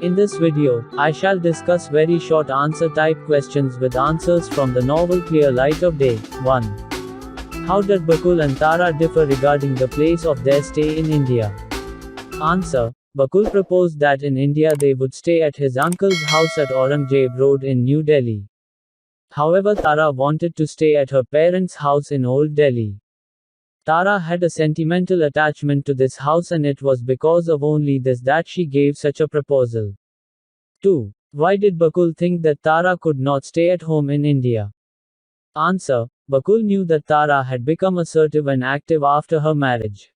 In this video, I shall discuss very short answer type questions with answers from the novel Clear Light of Day. 1. How did Bakul and Tara differ regarding the place of their stay in India? Answer. Bakul proposed that in India they would stay at his uncle's house at Aurangzeb Road in New Delhi. However, Tara wanted to stay at her parents' house in Old Delhi. Tara had a sentimental attachment to this house, and it was because of only this that she gave such a proposal. 2. Why did Bakul think that Tara could not stay at home in India? Answer. Bakul knew that Tara had become assertive and active after her marriage.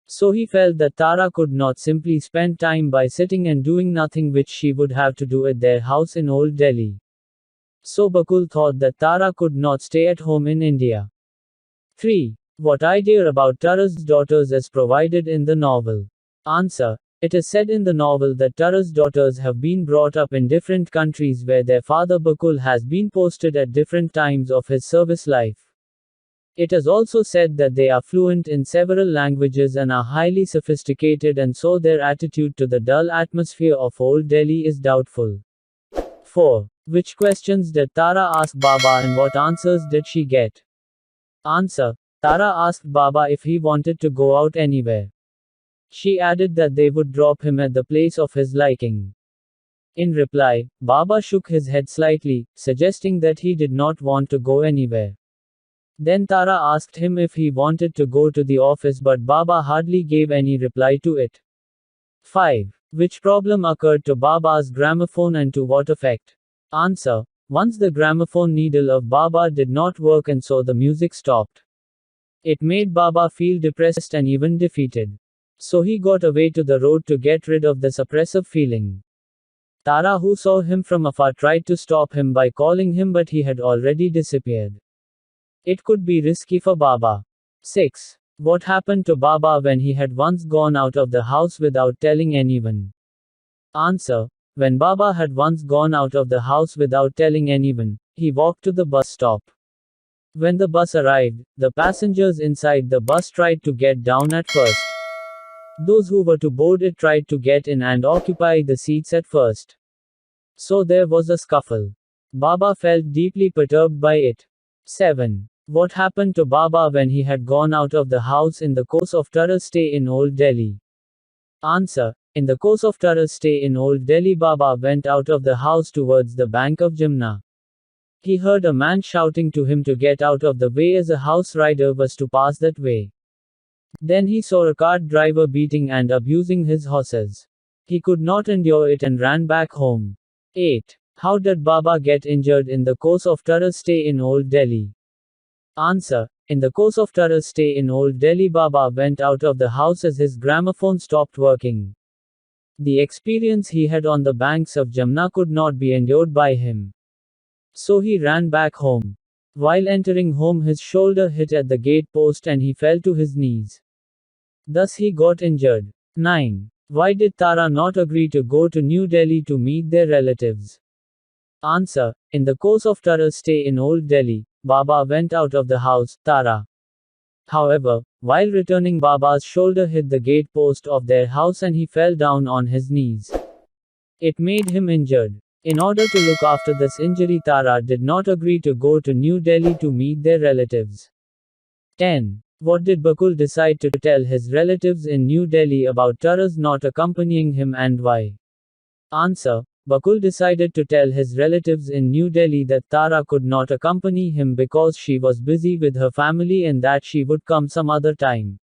So he felt that Tara could not simply spend time by sitting and doing nothing, which she would have to do at their house in Old Delhi. So Bakul thought that Tara could not stay at home in India. 3. What idea about Tara's daughters is provided in the novel? Answer. It is said in the novel that Tara's daughters have been brought up in different countries where their father Bakul has been posted at different times of his service life. It is also said that they are fluent in several languages and are highly sophisticated, and so their attitude to the dull atmosphere of Old Delhi is doubtful. 4. Which questions did Tara ask Baba and what answers did she get? Answer. Tara asked Baba if he wanted to go out anywhere. She added that they would drop him at the place of his liking. In reply, Baba shook his head slightly, suggesting that he did not want to go anywhere. Then Tara asked him if he wanted to go to the office, but Baba hardly gave any reply to it. 5. Which problem occurred to Baba's gramophone and to what effect? Answer. Once the gramophone needle of Baba did not work, and so the music stopped. It made Baba feel depressed and even defeated. So he got away to the road to get rid of this oppressive feeling. Tara, who saw him from afar, tried to stop him by calling him, but he had already disappeared. It could be risky for Baba. 6. What happened to Baba when he had once gone out of the house without telling anyone? Answer. When Baba had once gone out of the house without telling anyone, he walked to the bus stop. When the bus arrived, the passengers inside the bus tried to get down at first. Those who were to board it tried to get in and occupy the seats at first. So there was a scuffle. Baba felt deeply perturbed by it. 7. What happened to Baba when he had gone out of the house in the course of Tara's stay in Old Delhi? Answer. In the course of Tara's stay in Old Delhi, Baba went out of the house towards the bank of Jumna. He heard a man shouting to him to get out of the way as a house rider was to pass that way. Then he saw a cart driver beating and abusing his horses. He could not endure it and ran back home. 8. How did Baba get injured in the course of Tara's stay in Old Delhi? Answer. In the course of Tara's stay in Old Delhi, Baba went out of the house as his gramophone stopped working. The experience he had on the banks of Jumna could not be endured by him. So he ran back home. While entering home, his shoulder hit at the gate post and he fell to his knees. Thus he got injured. 9. Why did Tara not agree to go to New Delhi to meet their relatives? Answer. In the course of Tara's stay in Old Delhi, Baba went out of the house, Tara. However, while returning, Baba's shoulder hit the gate post of their house and he fell down on his knees. It made him injured. In order to look after this injury, Tara did not agree to go to New Delhi to meet their relatives. 10. What did Bakul decide to tell his relatives in New Delhi about Tara's not accompanying him, and why? Answer. Bakul decided to tell his relatives in New Delhi that Tara could not accompany him because she was busy with her family and that she would come some other time.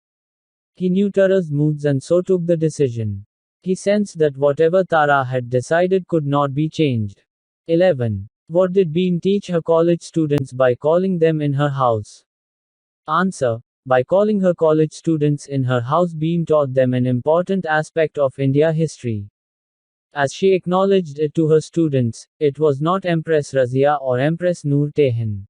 He knew Tara's moods and so took the decision. He sensed that whatever Tara had decided could not be changed. 11. What did Bim teach her college students by calling them in her house? Answer. By calling her college students in her house, Bim taught them an important aspect of India history. As she acknowledged it to her students, it was not Empress Razia or Empress Noor Jahan.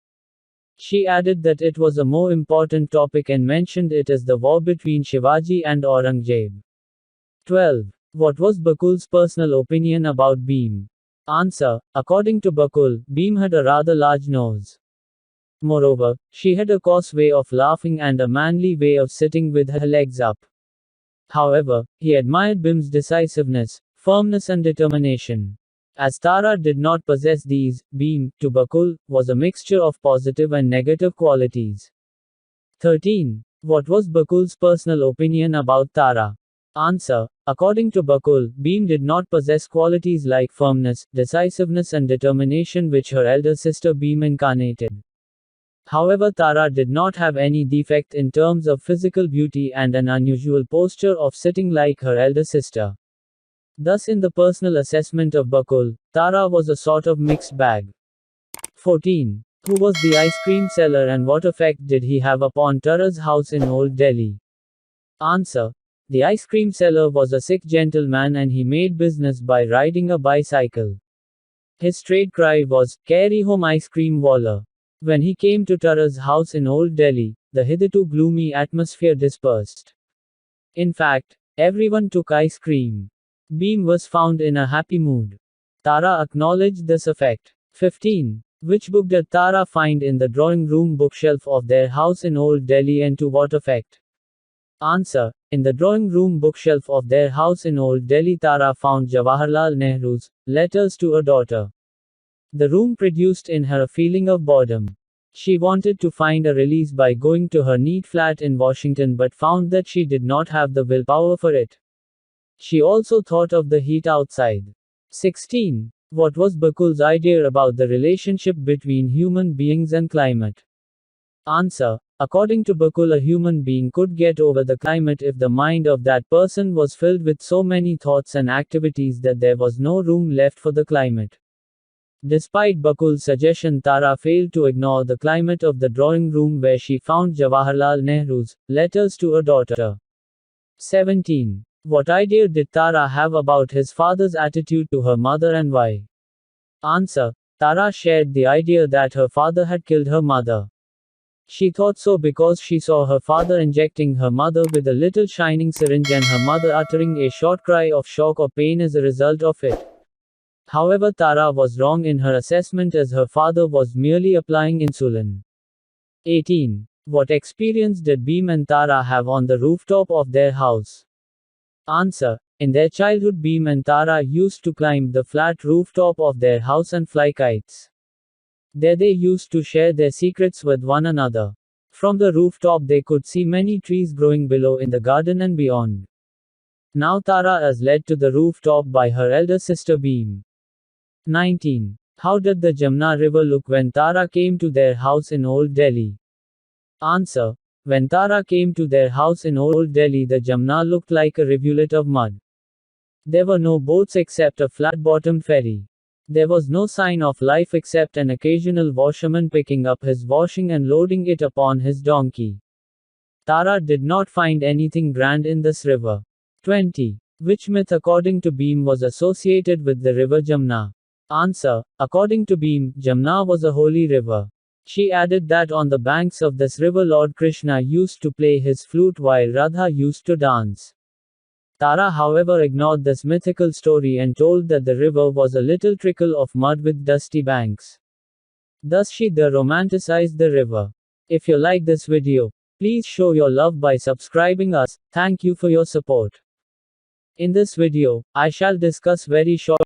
She added that it was a more important topic and mentioned it as the war between Shivaji and Aurangzeb. 12. What was Bakul's personal opinion about Bim? Answer. According to Bakul, Bim had a rather large nose. Moreover, she had a coarse way of laughing and a manly way of sitting with her legs up. However, he admired Bim's decisiveness, Firmness and determination. As Tara did not possess these, Bim, to Bakul, was a mixture of positive and negative qualities. 13. What was Bakul's personal opinion about Tara? Answer. According to Bakul, Bim did not possess qualities like firmness, decisiveness and determination which her elder sister Bim incarnated. However, Tara did not have any defect in terms of physical beauty and an unusual posture of sitting like her elder sister. Thus, in the personal assessment of Bakul, Tara was a sort of mixed bag. 14. Who was the ice cream seller and what effect did he have upon Tara's house in Old Delhi? Answer. The ice cream seller was a Sikh gentleman and he made business by riding a bicycle. His trade cry was, "Carry home ice cream walla." When he came to Tara's house in Old Delhi, the hitherto gloomy atmosphere dispersed. In fact, everyone took ice cream. Bim was found in a happy mood. Tara acknowledged this effect. 15. Which book did Tara find in the drawing room bookshelf of their house in Old Delhi and to what effect? Answer. In the drawing room bookshelf of their house in Old Delhi, Tara found Jawaharlal Nehru's Letters to a Daughter. The room produced in her a feeling of boredom. She wanted to find a release by going to her neat flat in Washington but found that she did not have the willpower for it. She also thought of the heat outside. 16. What was Bakul's idea about the relationship between human beings and climate? Answer. According to Bakul, a human being could get over the climate if the mind of that person was filled with so many thoughts and activities that there was no room left for the climate. Despite Bakul's suggestion, Tara failed to ignore the climate of the drawing room where she found Jawaharlal Nehru's Letters to a Daughter. 17. What idea did Tara have about his father's attitude to her mother and why? Answer. Tara shared the idea that her father had killed her mother. She thought so because she saw her father injecting her mother with a little shining syringe and her mother uttering a short cry of shock or pain as a result of it. However, Tara was wrong in her assessment as her father was merely applying insulin. 18. What experience did Bim and Tara have on the rooftop of their house? Answer. In their childhood, Bim and Tara used to climb the flat rooftop of their house and fly kites. There they used to share their secrets with one another. From the rooftop they could see many trees growing below in the garden and beyond. Now Tara is led to the rooftop by her elder sister Bim. 19. How did the Jumna river look when Tara came to their house in Old Delhi? Answer. When Tara came to their house in Old Delhi, the Jumna looked like a rivulet of mud. There were no boats except a flat-bottomed ferry. There was no sign of life except an occasional washerman picking up his washing and loading it upon his donkey. Tara did not find anything grand in this river. 20. Which myth according to Bim was associated with the river Jumna? Answer. According to Bim, Jumna was a holy river. She added that on the banks of this river Lord Krishna used to play his flute while Radha used to dance. Tara, however, ignored this mythical story and told that the river was a little trickle of mud with dusty banks. Thus she romanticized the river. If you like this video, please show your love by subscribing us. Thank you for your support. In this video, I shall discuss very short